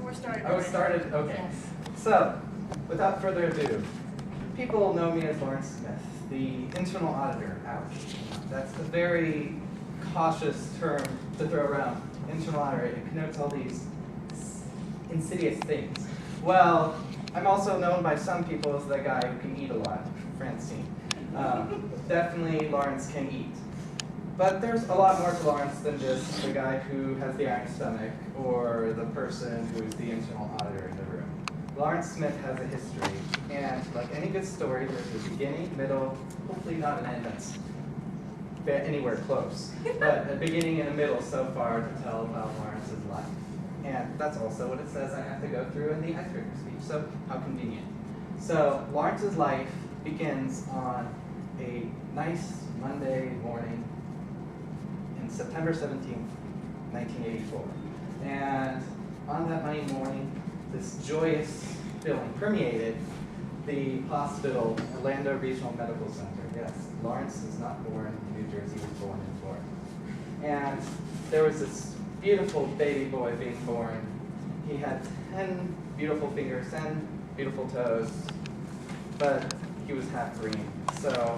we're starting. Oh, it started? Okay. Yes. So, without further ado, people know me as Lawrence Smith, the internal auditor. Ouch. That's a very cautious term to throw around. Internal auditor, it connotes all these insidious things. Well, I'm also known by some people as the guy who can eat a lot, Francine. Definitely Lawrence can eat. But there's a lot more to Lawrence than just the guy who has the iron stomach or the person who's the internal auditor in the room. Lawrence Smith has a history, and like any good story, there's a beginning, middle, hopefully not an end that's anywhere close, but a beginning and a middle so far to tell about Lawrence's life. And that's also what it says I have to go through in the icebreaker speech, so how convenient. So Lawrence's life begins on a nice Monday morning in September 17th, 1984. And on that Monday morning, this joyous feeling permeated the hospital, Orlando Regional Medical Center. Yes, Lawrence was not born in New Jersey, he was born in Florida. And there was this beautiful baby boy being born. He had 10 beautiful fingers, 10 beautiful toes, but he was half green. So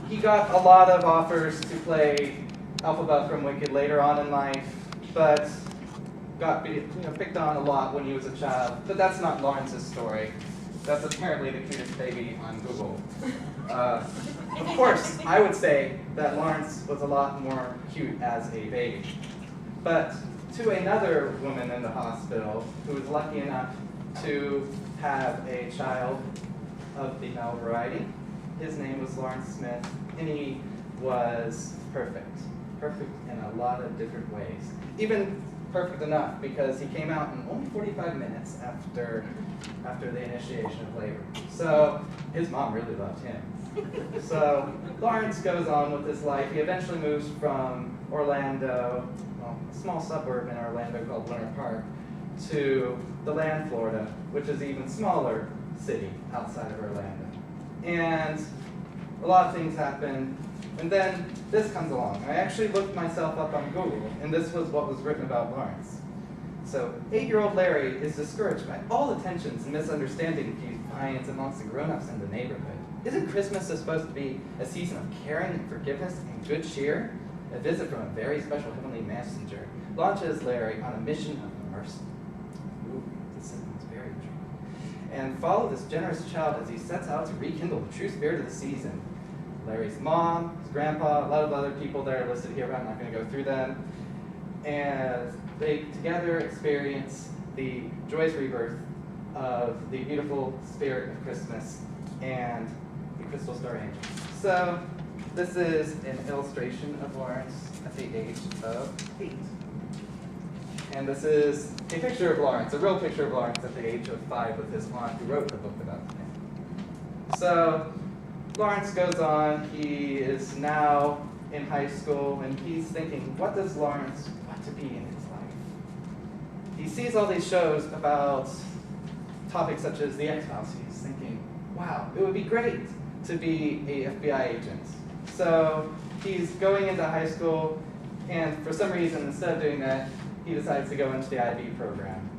he got a lot of offers to play Alphabet from Wicked later on in life, but got picked on a lot when he was a child. But that's not Lawrence's story. That's apparently the cutest baby on Google. Of course, I would say that Lawrence was a lot more cute as a baby. But to another woman in the hospital who was lucky enough to have a child of the male variety, his name was Lawrence Smith, and he was perfect. Perfect in a lot of different ways. Even perfect enough because he came out in only 45 minutes after the initiation of labor. So his mom really loved him. So Lawrence goes on with his life. He eventually moves from Orlando, well, a small suburb in Orlando called Winter Park, to DeLand, Florida, which is an even smaller city outside of Orlando. And a lot of things happen. And then this comes along. I actually looked myself up on Google, and this was what was written about Lawrence. So 8-year-old Larry is discouraged by all the tensions and misunderstandings he finds amongst the grown-ups in the neighborhood. Isn't Christmas supposed to be a season of caring and forgiveness and good cheer? A visit from a very special heavenly messenger launches Larry on a mission of mercy. Ooh, this sounds very true. And follow this generous child as he sets out to rekindle the true spirit of the season. Larry's mom, his grandpa, a lot of other people that are listed here, but I'm not going to go through them. And they together experience the joyous rebirth of the beautiful spirit of Christmas and the Crystal Star Angels. So this is an illustration of Lawrence at the age of 8. And this is a picture of Lawrence, a real picture of Lawrence at the age of 5 with his aunt who wrote the book about him. So Lawrence goes on, he is now in high school, and he's thinking, what does Lawrence want to be in his life? He sees all these shows about topics such as the X-Files. He's thinking, wow, it would be great to be an FBI agent. So he's going into high school, and for some reason, instead of doing that, he decides to go into the IB program.